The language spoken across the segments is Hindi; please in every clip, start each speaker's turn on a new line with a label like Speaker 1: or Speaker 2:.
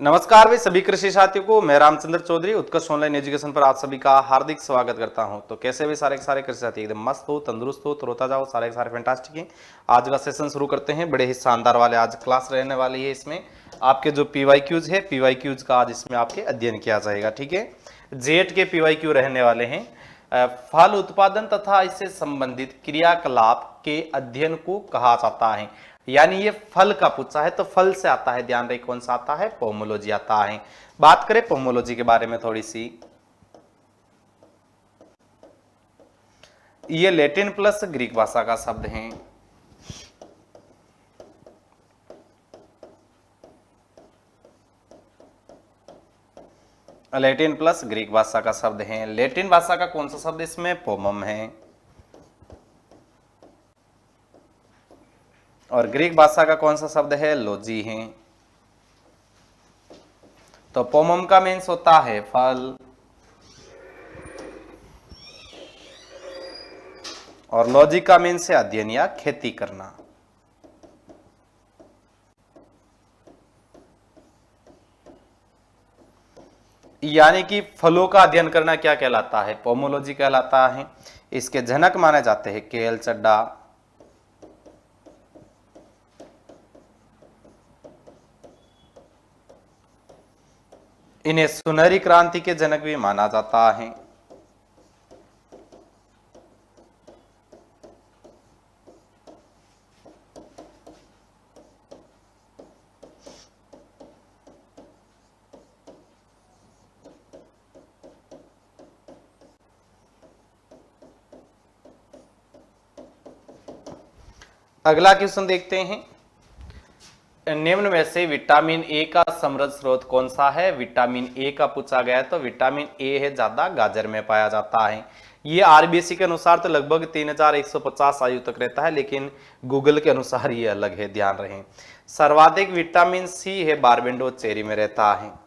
Speaker 1: नमस्कार भाई सभी कृषि साथियों को। मैं रामचंद्र चौधरी उत्कर्ष ऑनलाइन एजुकेशन पर आप सभी का हार्दिक स्वागत करता हूं। तो कैसे भी सारे के सारे कृषि साथी एकदम मस्त हो, तंदुरुस्त हो, तरोताजा हो, सारे के सारे फैंटास्टिक हैं। आज का सेशन शुरू करते हैं। बड़े ही शानदार वाले आज क्लास रहने वाली है। इसमें आपके जो पीवाईक्यूज है, पीवाईक्यूज का आज इसमें आपके अध्ययन किया जाएगा। ठीक है, जेट के पीवाईक्यू रहने वाले हैं। फल उत्पादन तथा इससे संबंधित क्रियाकलाप के अध्ययन को कहा जाता है। यानी ये फल का पूछा है तो फल से आता है। ध्यान रहे कौन सा आता है, पोमोलॉजी आता है। बात करें पोमोलॉजी के बारे में थोड़ी सी, ये लैटिन प्लस ग्रीक भाषा का शब्द है। लैटिन प्लस ग्रीक भाषा का शब्द है। लैटिन भाषा का कौन सा शब्द इसमें, पोमम है। और ग्रीक भाषा का कौन सा शब्द है, लॉजी है। तो पोमम का मीन्स होता है फल, और लॉजी का मीन्स है अध्ययन या खेती करना। यानी कि फलों का अध्ययन करना क्या कहलाता है, पोमोलॉजी कहलाता है। इसके जनक माने जाते हैं केएल चड्डा, इन्हें सुनहरी क्रांति के जनक भी माना जाता है। अगला क्वेश्चन देखते हैं। निम्न में से विटामिन ए का समृद्ध स्रोत कौन सा है। विटामिन ए का पूछा गया है तो विटामिन ए है ज्यादा गाजर में पाया जाता है। ये आरबीसी के अनुसार तो लगभग 3150 आयु तक रहता है, लेकिन गूगल के अनुसार ये अलग है, ध्यान रहे। सर्वाधिक विटामिन सी है बारबेंडो चेरी में रहता है।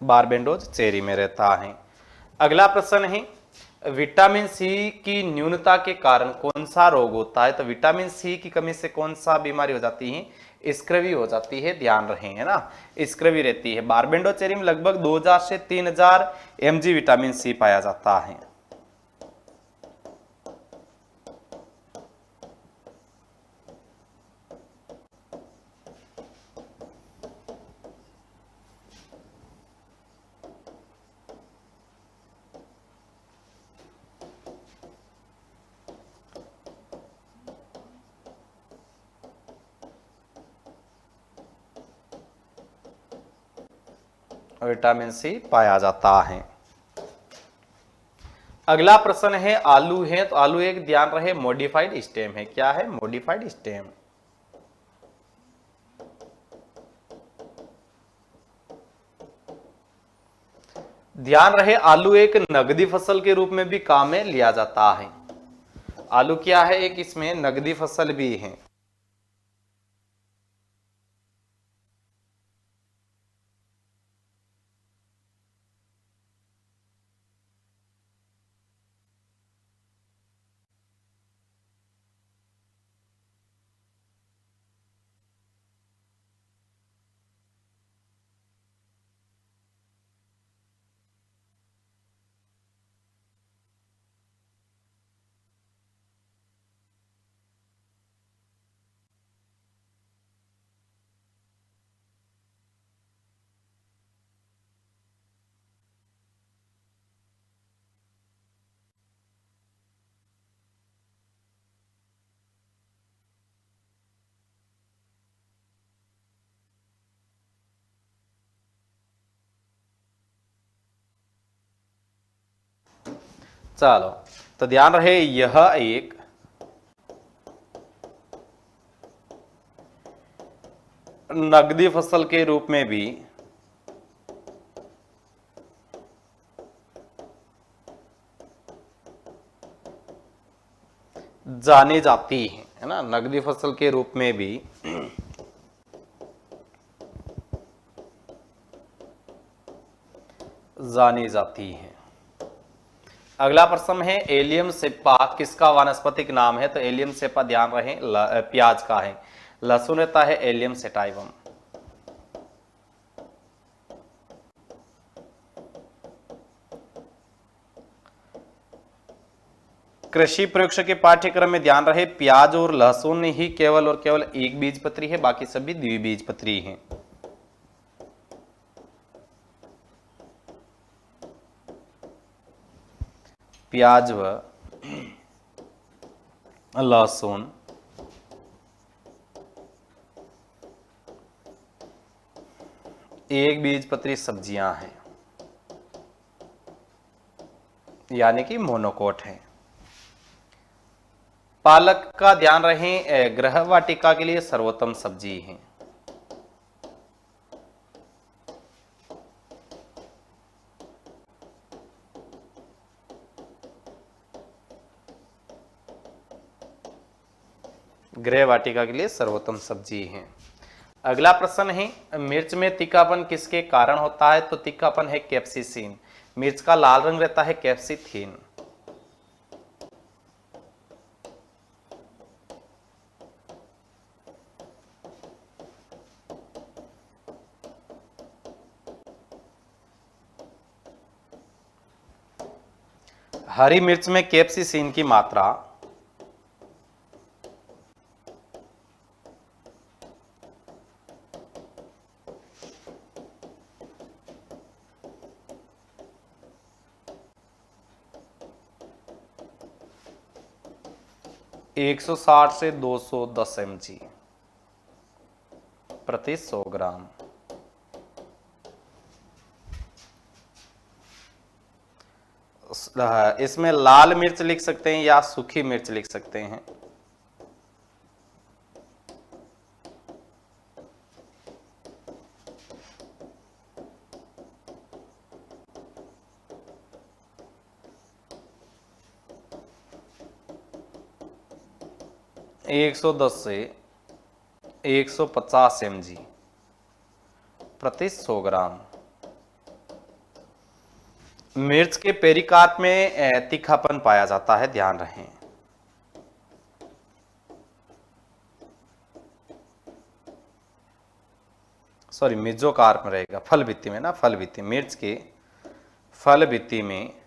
Speaker 1: बारबेंडोज चेरी में रहता है। अगला प्रश्न है, विटामिन सी की न्यूनता के कारण कौन सा रोग होता है। तो विटामिन सी की कमी से कौन सा बीमारी हो जाती है, स्क्रवी हो जाती है। ध्यान रखें, है ना, स्क्रवी रहती है। बारबेंडो चेरी में लगभग 2000 से 3000 mg विटामिन सी पाया जाता है। विटामिन सी पाया जाता है। अगला प्रश्न है, आलू है तो आलू एक, ध्यान रहे, मॉडिफाइड स्टेम है। क्या है, मॉडिफाइड स्टेम। ध्यान रहे, आलू एक नगदी फसल के रूप में भी काम में लिया जाता है। आलू क्या है, एक इसमें नगदी फसल भी है। चलो, तो ध्यान रहे, यह एक नगदी फसल के रूप में भी जानी जाती है ना, नगदी फसल के रूप में भी जानी जाती है। अगला प्रश्न है एलियम सेप्पा किसका वानस्पतिक नाम है? तो एलियम सेप्पा ध्यान रहे प्याज का है। लहसुन रहता है एलियम सेटाइवम। कृषि प्रयोगशाला के पाठ्यक्रम में ध्यान रहे प्याज और लहसुन ही केवल और केवल एक बीजपत्री है, बाकी सभी द्विबीजपत्री हैं। प्याज व लहसुन एक बीजपत्री सब्जियां हैं, यानी कि मोनोकोट है। पालक का ध्यान रहे गृह वाटिका के लिए सर्वोत्तम सब्जी है। गृह वाटिका के लिए सर्वोत्तम सब्जी है। अगला प्रश्न है मिर्च में तीखापन किसके कारण होता है? तो तीखापन है कैप्सिसिन। मिर्च का लाल रंग रहता है कैप्सिथिन। हरी मिर्च में कैप्सिसिन की मात्रा 160 से 210 mg प्रति 100 ग्राम। इसमें लाल मिर्च लिख सकते हैं या सूखी मिर्च लिख सकते हैं। एक 110 से 150 mg प्रति 100 ग्राम। मिर्च के पेरिकार्प में तीखापन पाया जाता है, ध्यान रखें। सॉरी, मेजोकार्प में रहेगा, फल भित्ति में ना, फल भित्ति। मिर्च के फल भित्ति में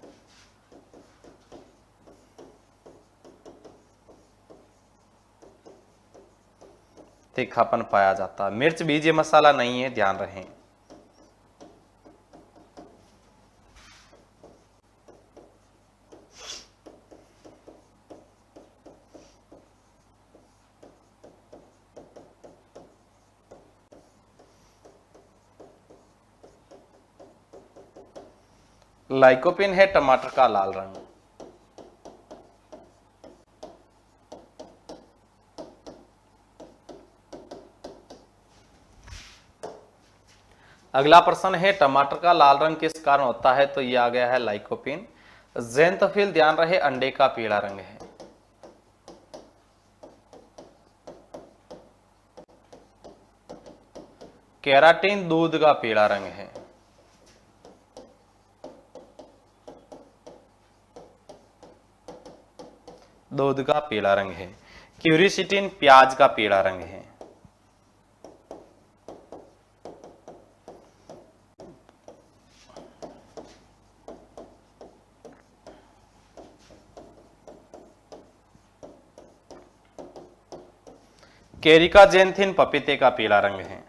Speaker 1: तीखापन पाया जाता है। मिर्च बीज मसाला नहीं है, ध्यान रखें। लाइकोपिन है टमाटर का लाल रंग। अगला प्रश्न है टमाटर का लाल रंग किस कारण होता है? तो ये आ गया है लाइकोपिन। ज़ैंथोफिल ध्यान रहे अंडे का पीला रंग है। केराटिन दूध का पीला रंग है। दूध का पीला रंग है। क्यूरिसिटिन प्याज का पीला रंग है। केरिका जेंथिन पपीते का पीला रंग है।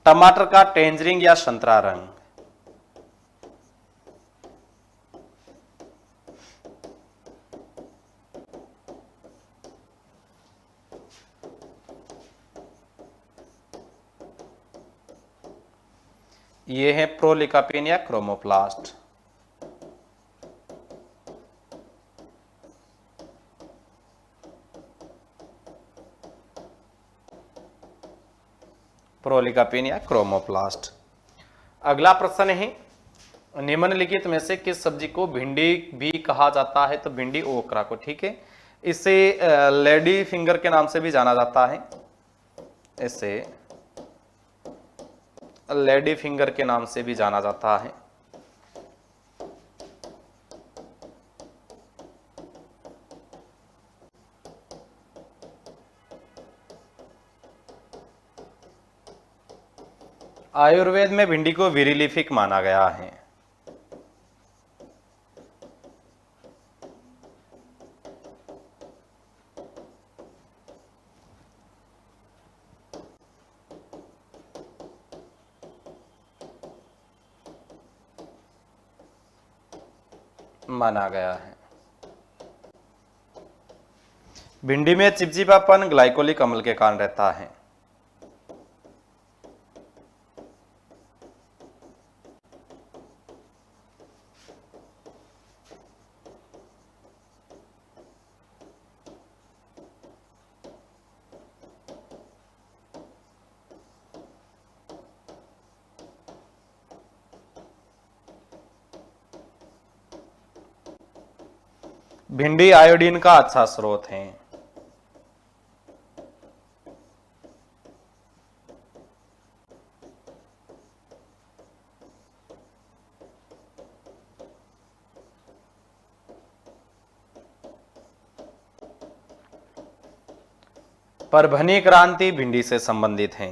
Speaker 1: टमाटर का टेंजरिंग या संतरा रंग। ये है प्रोलिकापिन या क्रोमोप्लास्ट। प्रोलिकापिन या क्रोमोप्लास्ट। अगला प्रश्न है निम्नलिखित में से किस सब्जी को भिंडी भी कहा जाता है? तो भिंडी ओकरा को, ठीक है। इसे लेडी फिंगर के नाम से भी जाना जाता है, इसे लेडी फिंगर के नाम से भी जाना जाता है। आयुर्वेद में भिंडी को विरिलिफिक माना गया है। माना गया है। भिंडी में चिपचिपापन ग्लाइकोलिक अम्ल के कारण रहता है। भिंडी आयोडीन का अच्छा स्रोत है। परभनी क्रांति भिंडी से संबंधित है।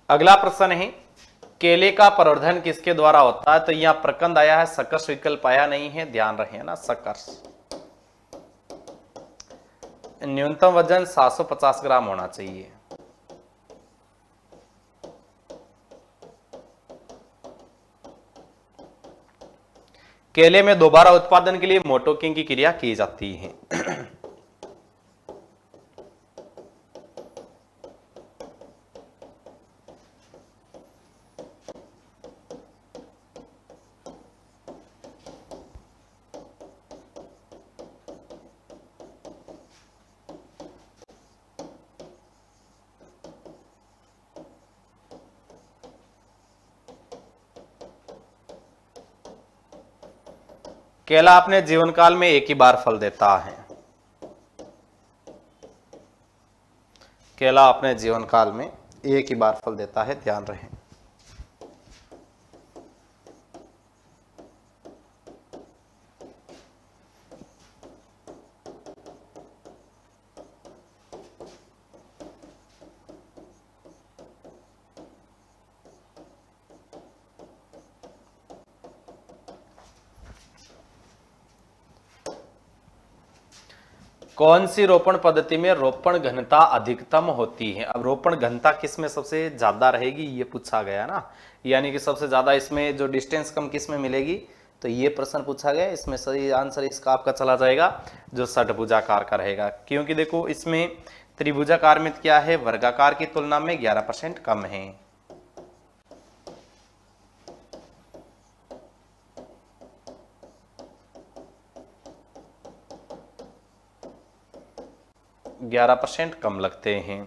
Speaker 1: अगला प्रश्न है, केले का प्रवर्धन किसके द्वारा होता है? तो यहां प्रकंद आया है, सकर्ष विकल्प आया नहीं है, ध्यान रहे ना, सकर्ष। न्यूनतम वजन 750 ग्राम होना चाहिए। केले में दोबारा उत्पादन के लिए मोटोकिंग की क्रिया की जाती है। केला अपने जीवन काल में एक ही बार फल देता है। केला अपने जीवन काल में एक ही बार फल देता है, ध्यान रहे। कौन सी रोपण पद्धति में रोपण घनता अधिकतम होती है? अब रोपण घनता किस में सबसे ज्यादा रहेगी, ये पूछा गया ना, यानी कि सबसे ज्यादा इसमें जो डिस्टेंस कम किस में मिलेगी, तो ये प्रश्न पूछा गया। इसमें सही आंसर इसका आपका चला जाएगा जो षटभुजाकार का रहेगा, क्योंकि देखो इसमें त्रिभुजाकार में क्या है, वर्गाकार की तुलना में 11% कम है। ग्यारह % कम लगते हैं।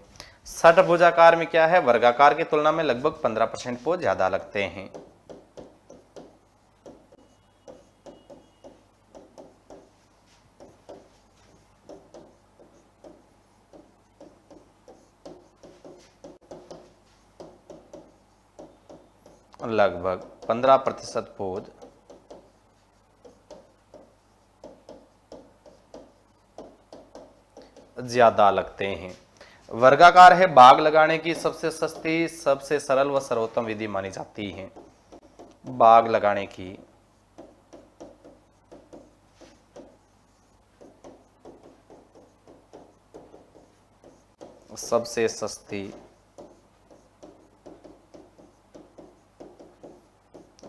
Speaker 1: षटभुजाकार में क्या है, वर्गाकार की तुलना में लगभग 15% को ज्यादा लगते हैं। लगभग 15% पोध ज्यादा लगते हैं। वर्गाकार है, बाग लगाने की सबसे सस्ती, सबसे सरल व सर्वोत्तम विधि मानी जाती है। बाग लगाने की सबसे सस्ती,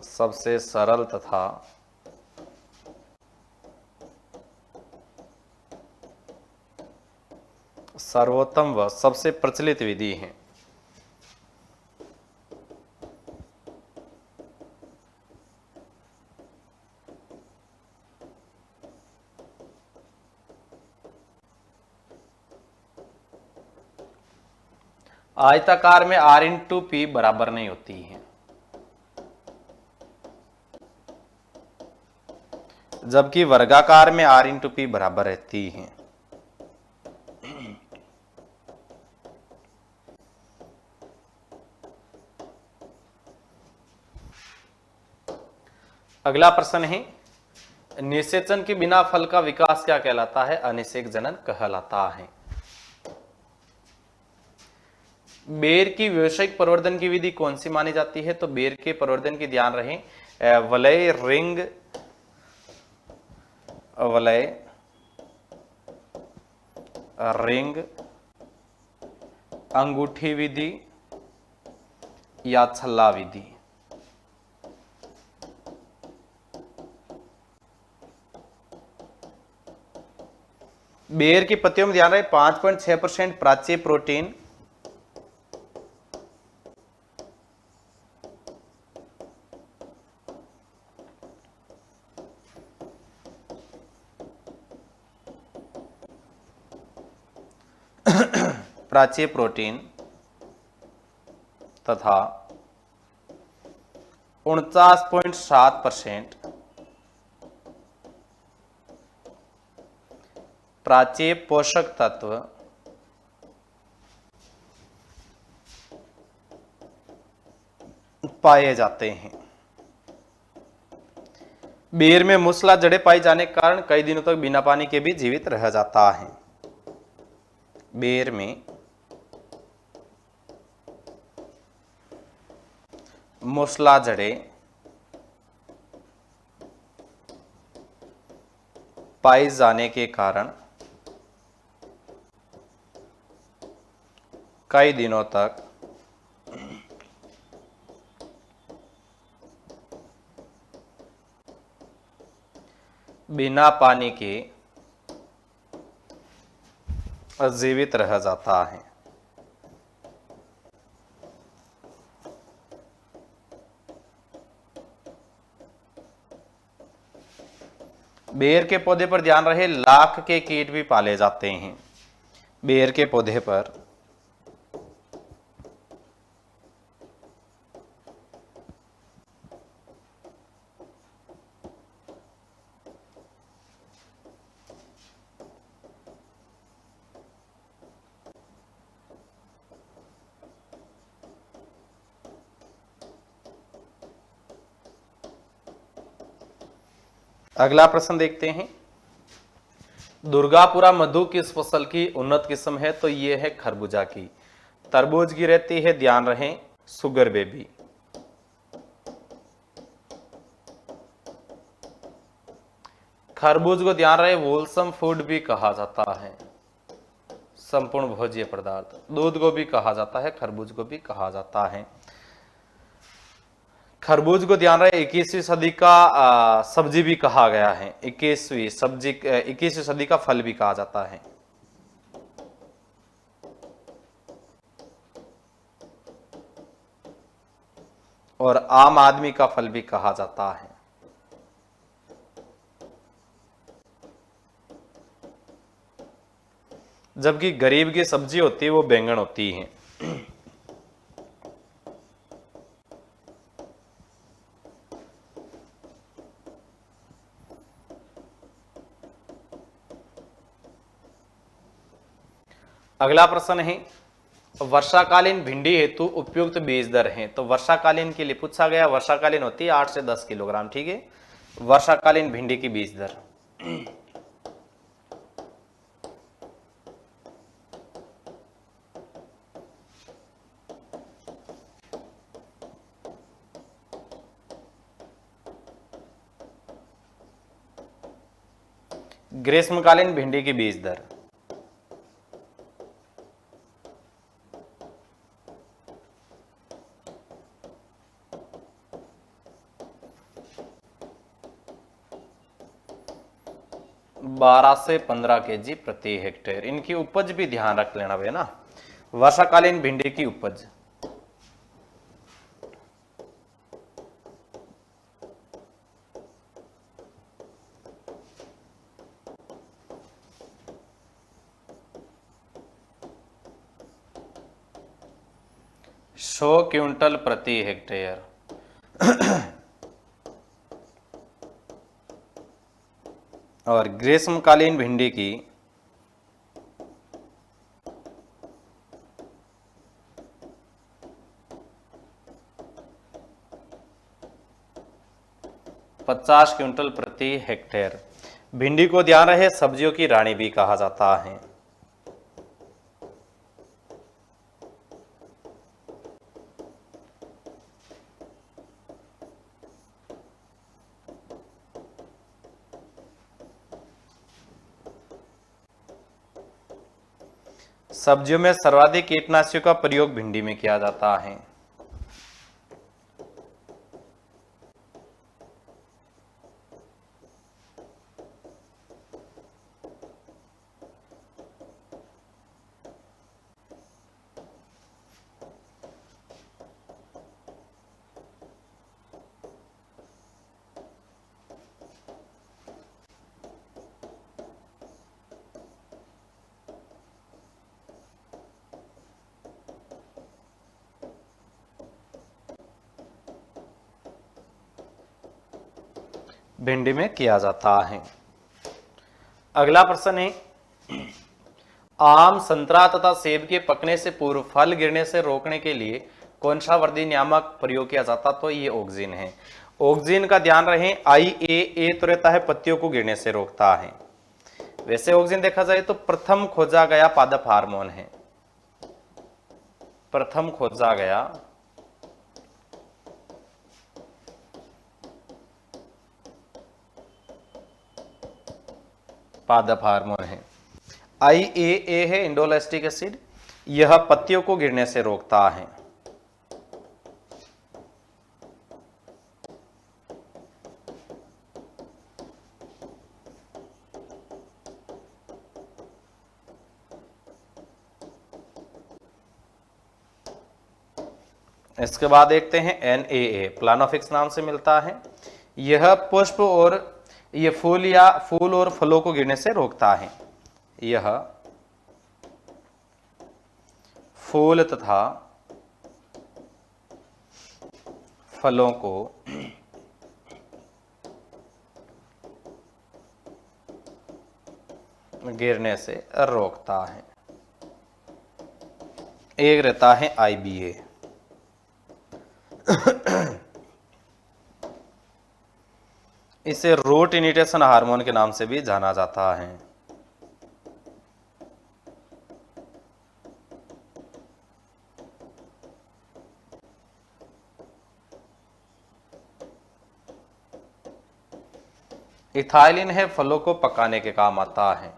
Speaker 1: सबसे सरल तथा सर्वोत्तम व सबसे प्रचलित विधि है। आयताकार में r इंटू पी बराबर नहीं होती है, जबकि वर्गाकार में r इंटू पी बराबर रहती है। अगला प्रश्न है, निषेचन के बिना फल का विकास क्या कहलाता है? अनिषेक जनन कहलाता है। बेर की व्यावसायिक प्रवर्धन की विधि कौन सी मानी जाती है? तो बेर के प्रवर्धन की ध्यान रहे वलय रिंग अंगूठी विधि या छल्ला विधि। बेर की पत्तियों में ध्यान रहे 5.6% प्राच्य प्रोटीन, प्राच्य प्रोटीन तथा 49.7% प्राच्य पोषक तत्व पाए जाते हैं। बेर में मूसला जड़ें पाई जाने के कारण कई दिनों तक बिना पानी के भी जीवित रह जाता है। बेर में मूसला जड़ें पाए जाने के कारण कई दिनों तक बिना पानी के जीवित रह जाता है। बेर के पौधे पर ध्यान रहे लाख के कीट भी पाले जाते हैं। बेर के पौधे पर अगला प्रश्न देखते हैं, दुर्गापुरा मधु किस फसल की उन्नत किस्म है? तो ये है खरबूजा की। तरबूज की रहती है, ध्यान रहे, सुगर बेबी। खरबूज को ध्यान रहे होलसम फूड भी कहा जाता है, संपूर्ण भोज्य पदार्थ। दूध को भी कहा जाता है, खरबूज को भी कहा जाता है। खरबूज को ध्यान रहे 21वीं सदी का सब्जी भी कहा गया है, 21वीं सदी का फल भी कहा जाता है। और आम आदमी का फल भी कहा जाता है। जबकि गरीब की सब्जी होती है वो बैंगन होती है। अगला प्रश्न है, वर्षाकालीन भिंडी हेतु उपयुक्त बीज दर है? तो वर्षाकालीन के लिए पूछा गया, वर्षाकालीन होती है 8 से 10 किलोग्राम, ठीक है। वर्षाकालीन भिंडी की बीज दर 'ग्रीष्मकालीन भिंडी की बीज दर 12 से 15 केजी प्रति हेक्टेयर। इनकी उपज भी ध्यान रख लेना भाई ना, वर्षाकालीन भिंडी की उपज। 100 क्विंटल प्रति हेक्टेयर। और ग्रीष्मकालीन भिंडी की 50 क्विंटल प्रति हेक्टेयर। भिंडी को ध्यान रहे सब्जियों की रानी भी कहा जाता है। सब्जियों में सर्वाधिक कीटनाशकों का प्रयोग भिंडी में किया जाता है। भिंडी में किया जाता है। अगला प्रश्न है, आम, संतरा तथा सेब के पकने से पूर्व फल गिरने से रोकने के लिए कौन सा वर्दी नियामक प्रयोग किया जाता? तो ये ऑक्सिन है। ऑक्सिन का ध्यान रहे IAA तो रहता है पत्तियों को गिरने से रोकता है। वैसे ऑक्सिन देखा जाए तो प्रथम खोजा गया पादप हार्मोन है। प्रथम खोजा गया पादप हार्मोन है। IAA है इंडोलेस्टिक एसिड, यह पत्तियों को गिरने से रोकता है। इसके बाद देखते हैं NAA, प्लानोफिक्स नाम से मिलता है। यह पुष्प और ये फूल और फलों को गिरने से रोकता है। यह फूल तथा फलों को गिरने से रोकता है। एक रहता है IBA। इसे रूट इनिटेशन हार्मोन के नाम से भी जाना जाता है। इथाइलिन है, फलों को पकाने के काम आता है।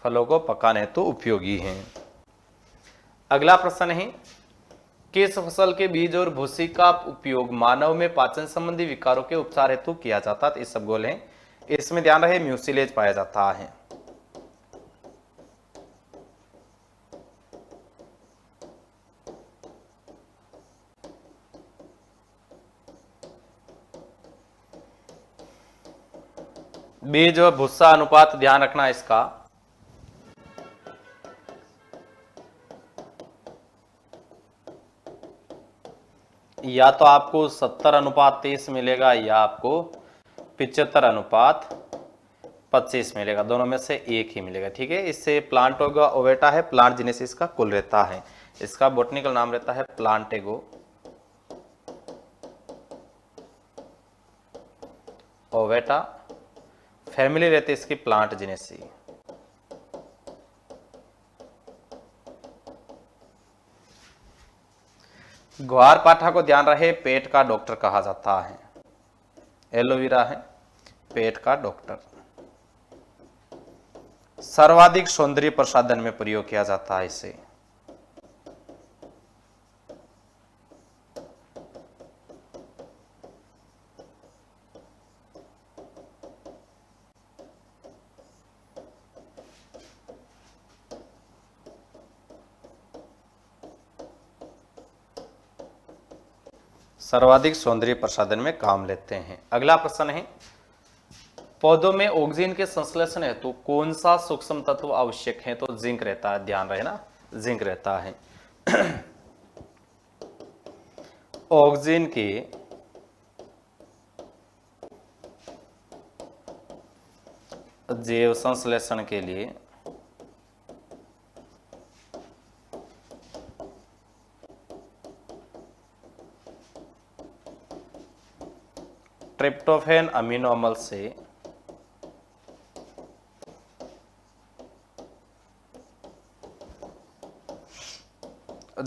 Speaker 1: फलों को पकाने हेतु उपयोगी है। अगला प्रश्न है, किस फसल के बीज और भूसी का उपयोग मानव में पाचन संबंधी विकारों के उपचार हेतु किया जाता है? इसबगोल है। इसमें ध्यान रहे म्यूसिलेज पाया जाता है। बीज और भूसा अनुपात ध्यान रखना इसका। या तो आपको 70:23 मिलेगा या आपको 75:25 मिलेगा, दोनों में से एक ही मिलेगा। ठीक है, इससे प्लांट होगा ओवेटा है, प्लांट जेनेसिस का कुल रहता है। इसका बोटनिकल नाम रहता है प्लांटेगो ओवेटा, फैमिली रहती है इसकी प्लांट जेनेसी। ग्वार पाठा को ध्यान रहे पेट का डॉक्टर कहा जाता है। एलोवेरा है पेट का डॉक्टर। सर्वाधिक सौंदर्य प्रसाधन में प्रयोग किया जाता है इसे। सर्वाधिक सौंदर्य प्रसाधन में काम लेते हैं। अगला प्रश्न है, पौधों में ऑक्सीजन के संश्लेषण है तो कौन सा सूक्ष्म तत्व आवश्यक है? तो जिंक रहता है, ध्यान रहे ना, जिंक रहता है। ऑक्सीजन के जैव संश्लेषण के लिए ट्रिप्टोफैन अमीनो अम्ल से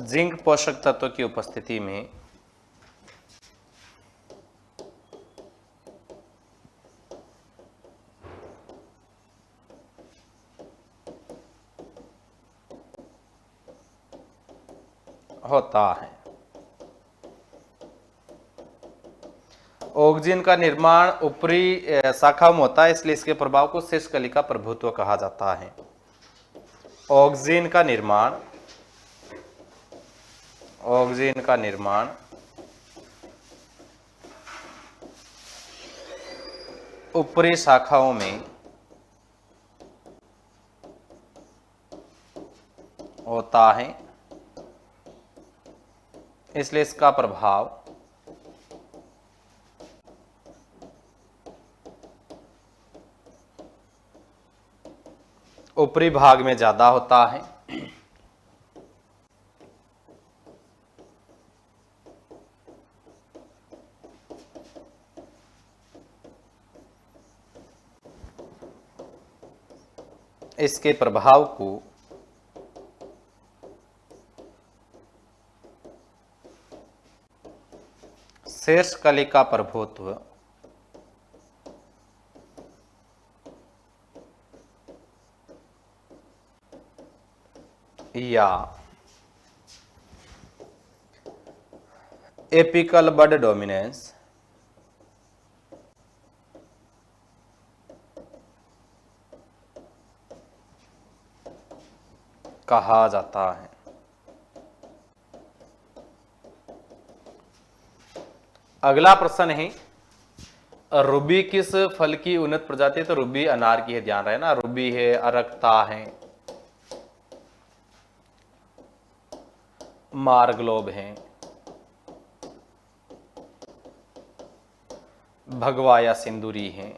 Speaker 1: जिंक पोषक तत्व की उपस्थिति में होता है। ऑक्सीजन का निर्माण ऊपरी शाखा में होता है, इसलिए इसके प्रभाव को शीर्ष कलिका प्रभुत्व कहा जाता है। ऑक्सीजन का निर्माण ऊपरी शाखाओं में होता है, इसलिए इसका प्रभाव ऊपरी भाग में ज्यादा होता है। इसके प्रभाव को शीर्ष कलिका प्रभुत्व या एपिकल बड डोमिनेंस कहा जाता है। अगला प्रश्न है, रूबी किस फल की उन्नत प्रजाति है? तो रूबी अनार की है, ध्यान रहे ना, रूबी है, अरक्ता है, मारग्लोब है, भगवा या सिंदूरी है,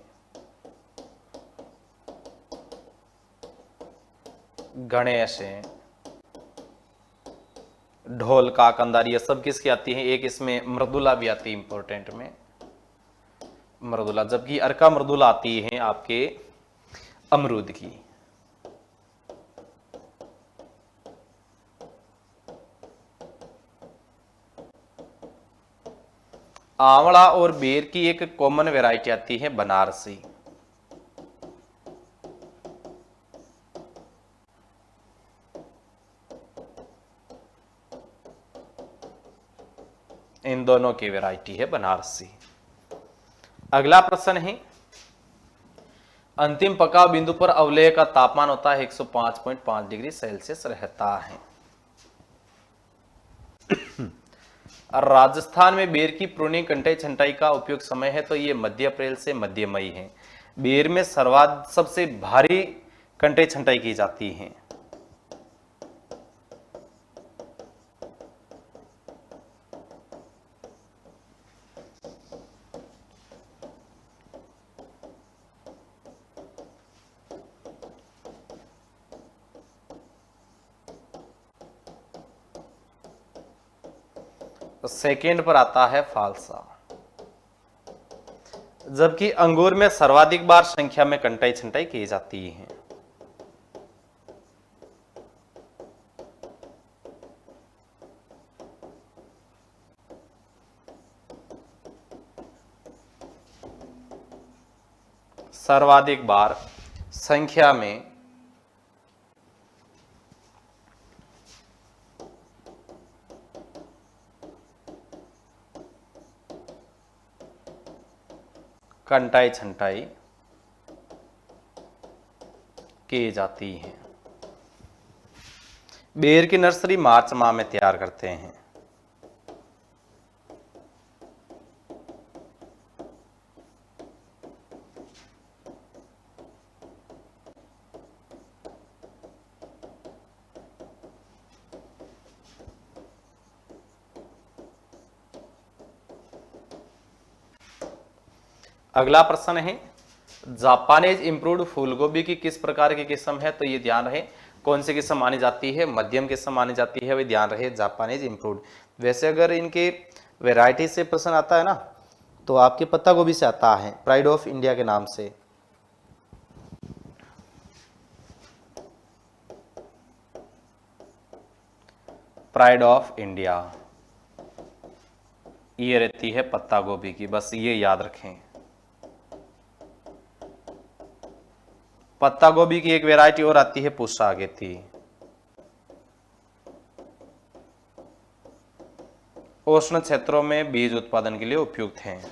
Speaker 1: गणेश है, ढोल का कंदारी, ये सब किसकी आती है? एक इसमें मृदुला भी आती है इंपॉर्टेंट में, मृदुला, जबकि अर्का मृदुला आती है आपके अमरूद की। आंवला और बेर की एक कॉमन वैरायटी आती है बनारसी। इन दोनों की वैरायटी है बनारसी। अगला प्रश्न है, अंतिम पकाव बिंदु पर अवलेय का तापमान होता है 105.5 डिग्री सेल्सियस रहता है। राजस्थान में बेर की प्रूनिंग कटाई छंटाई का उपयोग समय है तो ये मध्य अप्रैल से मध्य मई है। बेर में सबसे भारी कटाई छंटाई की जाती है। तो सेकेंड पर आता है फालसा, जबकि अंगूर में सर्वाधिक बार संख्या में कटाई छंटाई की जाती है। सर्वाधिक बार संख्या में कटाई छंटाई की जाती है। बेर की नर्सरी मार्च माह में तैयार करते हैं। अगला प्रश्न है जापानीज इम्प्रूव्ड फूलगोभी की किस प्रकार की किस्म है, तो ये ध्यान रहे कौन सी किस्म मानी जाती है, मध्यम किस्म मानी जाती है, वही ध्यान रहे जापानीज इम्प्रूव्ड। वैसे अगर इनके वैरायटी से प्रश्न आता है ना तो आपके पत्ता गोभी से आता है, प्राइड ऑफ इंडिया के नाम से। प्राइड ऑफ इंडिया ये रहती है पत्ता गोभी की, बस ये याद रखें। पत्ता गोभी की एक वैरायटी और आती है पुष्पा अगेती। उष्ण क्षेत्रों में बीज उत्पादन के लिए उपयुक्त हैं।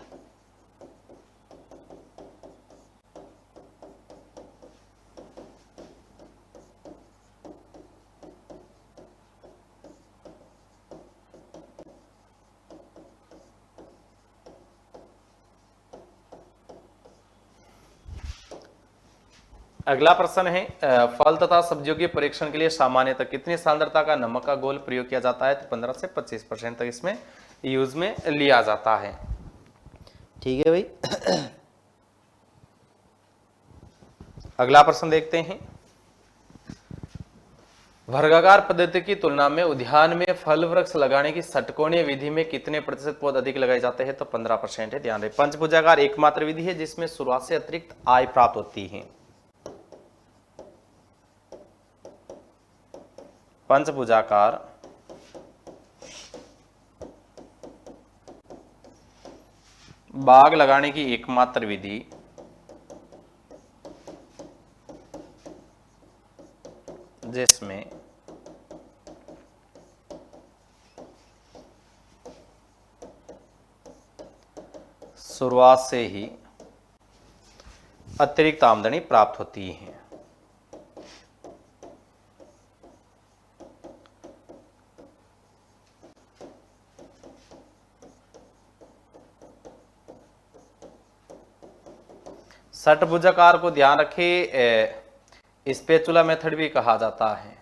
Speaker 1: अगला प्रश्न है फल तथा सब्जियों के परीक्षण के लिए सामान्यतः कितनी सांद्रता का नमक का घोल प्रयोग किया जाता है, तो 15 से 25% तक इसमें यूज में लिया जाता है। ठीक है भाई। अगला प्रश्न देखते हैं वर्गाकार पद्धति की तुलना में उद्यान में फल वृक्ष लगाने की षटकोणीय विधि में कितने प्रतिशत पौध अधिक लगाए जाते हैं, तो 15% है। ध्यान रहे पंचभुजाकार एकमात्र विधि है जिसमें शुरुआत से अतिरिक्त आय प्राप्त होती है। पंचभुजाकार बाग लगाने की एकमात्र विधि जिसमें शुरुआत से ही अतिरिक्त आमदनी प्राप्त होती है। षटभुजाकार को ध्यान रखें स्पेचुला मेथड भी कहा जाता है,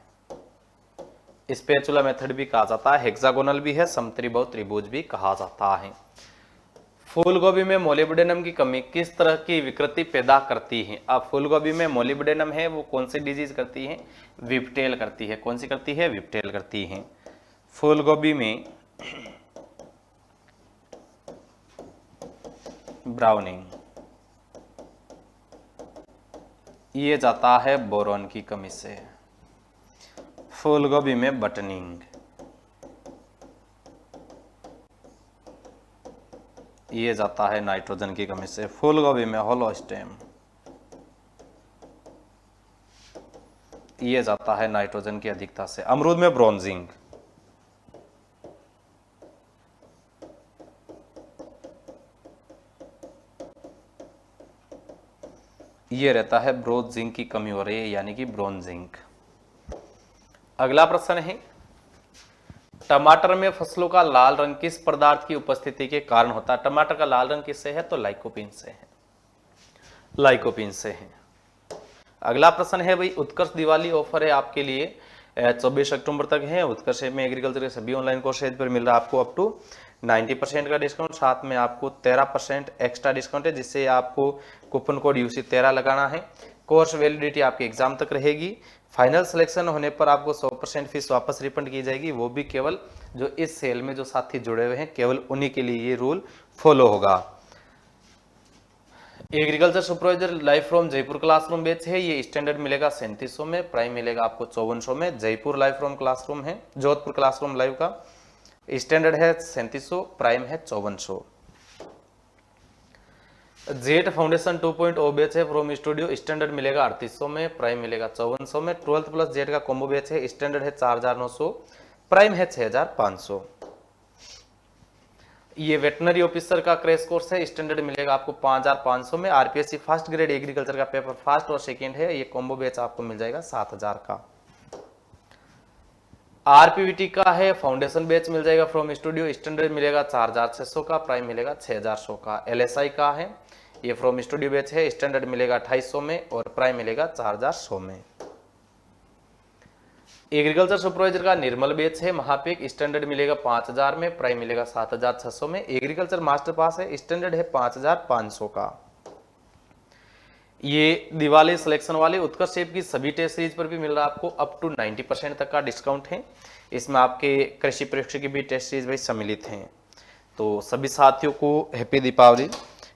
Speaker 1: स्पेचुला मेथड भी कहा जाता है, हेक्सागोनल भी है, समत्रिभुज त्रिभुज भी कहा जाता है। फूलगोभी में मोलिब्डेनम की कमी किस तरह की विकृति पैदा करती है। अब फूलगोभी में मोलिब्डेनम है वो कौन सी डिजीज करती है, विप्टेल करती है। कौन सी करती है, विप्टेल करती है। फूलगोभी में ब्राउनिंग ये जाता है बोरॉन की कमी से। फूलगोभी में बटनिंग ये जाता है नाइट्रोजन की कमी से। फूलगोभी में होलोस्टेम ये जाता है नाइट्रोजन की अधिकता से। अमरूद में ब्रोंजिंग ये रहता है ब्रोंज जिंक की कमी हो रही है, यानी कि ब्रोंज जिंक। अगला प्रश्न है टमाटर में फसलों का लाल रंग किस पदार्थ की उपस्थिति के कारण होता है। टमाटर का लाल रंग किससे है, तो लाइकोपीन से है, लाइकोपीन से है। अगला प्रश्न है भाई उत्कर्ष दिवाली ऑफर है आपके लिए 24 अक्टूबर तक है। उत्कर्ष में एग्रीकल्चर के सभी ऑनलाइन कोर्सेज पर मिल रहा है आपको अप टू 90% का डिस्काउंट, साथ में आपको 13% एक्स्ट्रा डिस्काउंट है, जिससे आपको कूपन कोड UC13 लगाना है। कोर्स वैलिडिटी आपके एग्जाम तक रहेगी। फाइनल सिलेक्शन होने पर आपको 100% फीस वापस रिफंड की जाएगी, वो भी केवल जो इस सेल में जो साथी जुड़े हुए हैं केवल उन्हीं के लिए ये रूल फॉलो होगा। Agriculture supervisor live from Jaipur classroom batch है, ये स्टैंडर्ड मिलेगा 3700 में, प्राइम मिलेगा आपको 5400 में। जयपुर लाइव फ्रॉम क्लासरूम है, जोधपुर क्लासरूम लाइव का स्टैंडर्ड है 3700, प्राइम है 5400। जेट फाउंडेशन 2.0 बैच है फ्रॉम स्टूडियो, स्टैंडर्ड मिलेगा 3800 में, प्राइम मिलेगा 5400 में। 12th प्लस जेट का कॉम्बो बैच है, स्टैंडर्ड है 4900, प्राइम है 6500। ये वेटनरी ऑफिसर का क्रैश कोर्स है, स्टैंडर्ड मिलेगा आपको 5500 में। RPSC फर्स्ट ग्रेड एग्रीकल्चर का पेपर फर्स्ट और सेकंड है, ये कॉम्बो बैच आपको मिल जाएगा 7000 का। RPVT का है फाउंडेशन बैच मिल जाएगा फ्रॉम स्टूडियो, स्टैंडर्ड मिलेगा 4600 का, प्राइम मिलेगा 6100 का। LSI का है ये फ्रॉम स्टूडियो बैच है, स्टैंडर्ड मिलेगा 2800 में और प्राइम मिलेगा 4100 में। एग्रीकल्चर सुपरवाइजर का निर्मल बैच है महापेक, स्टैंडर्ड मिलेगा 5000 में, प्राइम मिलेगा 7600 में। एग्रीकल्चर मास्टर पास है, स्टैंडर्ड है 5500 का। ये दिवाली सिलेक्शन वाले उत्कर्ष ऐप की सभी टेस्ट सीरीज पर भी मिल रहा है आपको अप टू 90% तक का डिस्काउंट है। इसमें आपके कृषि परीक्षा की भी टेस्ट सीरीज भाई सम्मिलित हैं। तो सभी साथियों को हैप्पी दीपावली।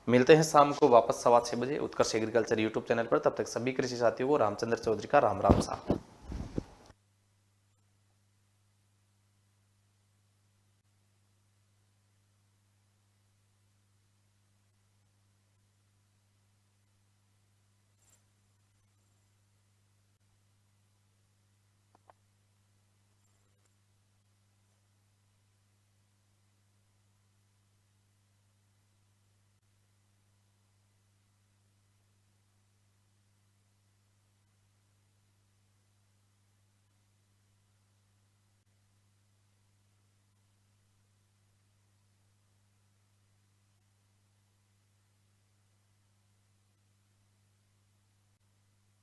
Speaker 1: मिलते हैं शाम को वापस 6:15 बजे उत्कर्ष एग्रीकल्चर यूट्यूब चैनल पर। तब तक सभी कृषि साथियों को रामचंद्र चौधरी का राम राम साहब।